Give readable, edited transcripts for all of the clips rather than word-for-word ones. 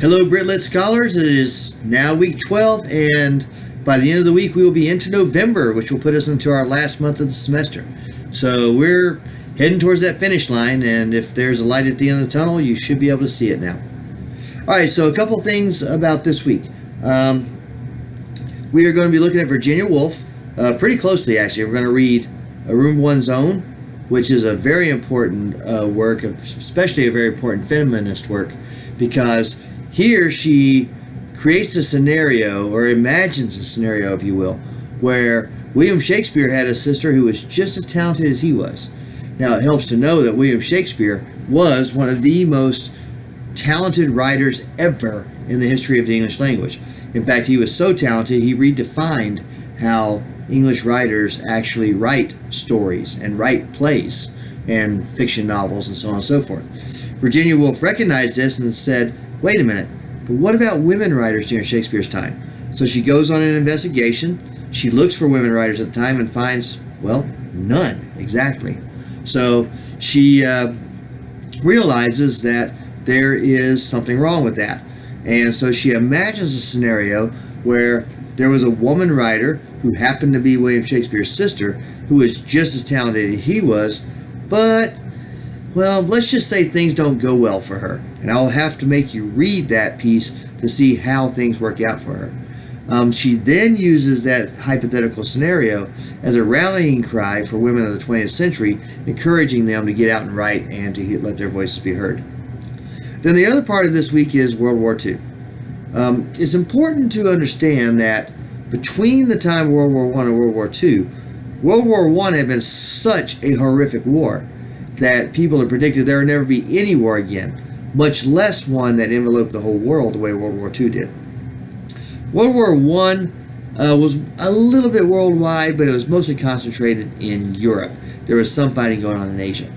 Hello, Britlit scholars. It is now week 12, and by the end of the week, we will be into November, which will put us into our last month of the semester. So we're heading towards that finish line, and if there's a light at the end of the tunnel, you should be able to see it now. All right, so a couple things about this week. We are going to be looking at Virginia Woolf pretty closely, actually. We're going to read A Room of One's Own, which is a very important work, especially a very important feminist work, because here she creates a scenario, or imagines a scenario, if you will, where William Shakespeare had a sister who was just as talented as he was. Now, it helps to know that William Shakespeare was one of the most talented writers ever in the history of the English language. In fact, he was so talented, he redefined how English writers actually write stories and write plays and fiction novels and so on and so forth. Virginia Woolf recognized this and said, wait a minute, but what about women writers during Shakespeare's time? So she goes on an investigation. She looks for women writers at the time and finds, well, none, exactly. So she realizes that there is something wrong with that. And so she imagines a scenario where there was a woman writer who happened to be William Shakespeare's sister, who was just as talented as he was, but, well, let's just say things don't go well for her. And I'll have to make you read that piece to see how things work out for her. She then uses that hypothetical scenario as a rallying cry for women of the 20th century, encouraging them to get out and write and to let their voices be heard. Then the other part of this week is World War II. It's important to understand that between the time of World War I and World War II, World War I had been such a horrific war that people had predicted there would never be any war again, much less one that enveloped the whole world the way World War II did. World War I was a little bit worldwide, but it was mostly concentrated in Europe. There was some fighting going on in Asia.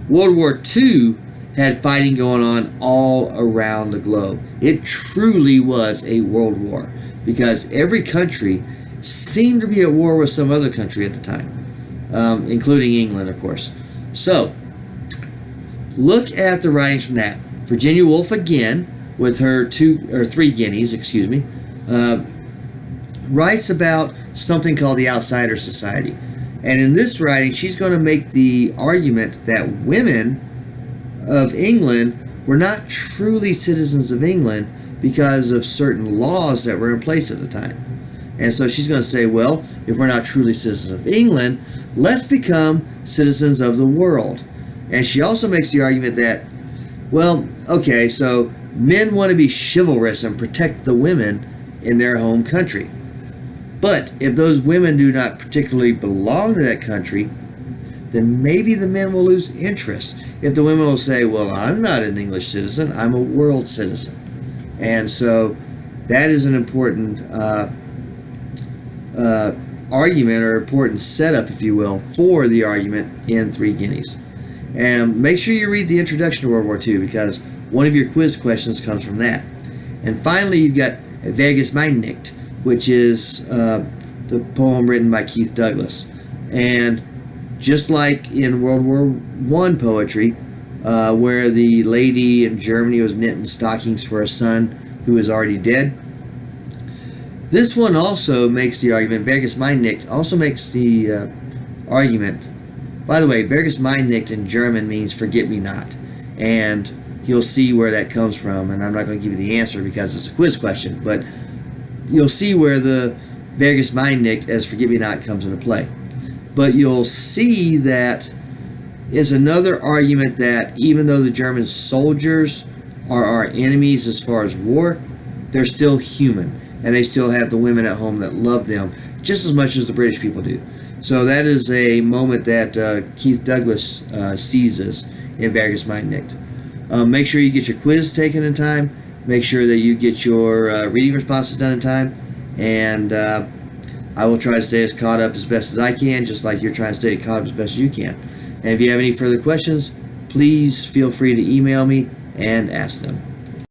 World War II had fighting going on all around the globe. It truly was a world war because every country seemed to be at war with some other country at the time, including England, of course. So, look at the writings from that. Virginia Woolf, again, with her 3 guineas, writes about something called the Outsider Society. And in this writing, she's going to make the argument that women of England were not truly citizens of England because of certain laws that were in place at the time. And so she's going to say, well, if we're not truly citizens of England, let's become citizens of the world. And she also makes the argument that, well, okay, so men want to be chivalrous and protect the women in their home country. But if those women do not particularly belong to that country, then maybe the men will lose interest. If the women will say, well, I'm not an English citizen, I'm a world citizen. And so that is an important argument, or important setup, if you will, for the argument in 3 guineas. And make sure you read the introduction to World War II, because one of your quiz questions comes from that. And finally, you've got Verges mein nicht, which is the poem written by Keith Douglas. And just like in World War I poetry, where the lady in Germany was knitting stockings for a son who was already dead, this one also makes the argument, Verges mein nicht, also makes the argument. By the way, Verges mein nicht in German means forget me not. And you'll see where that comes from, and I'm not going to give you the answer because it's a quiz question, but you'll see where the Verges mein nicht as forget me not comes into play. But you'll see that it's another argument that even though the German soldiers are our enemies as far as war, they're still human, and they still have the women at home that love them just as much as the British people do. So that is a moment that Keith Douglas seizes in Verges mein nicht. Make sure you get your quiz taken in time. Make sure that you get your reading responses done in time. And I will try to stay as caught up as best as I can, just like you're trying to stay caught up as best as you can. And if you have any further questions, please feel free to email me and ask them.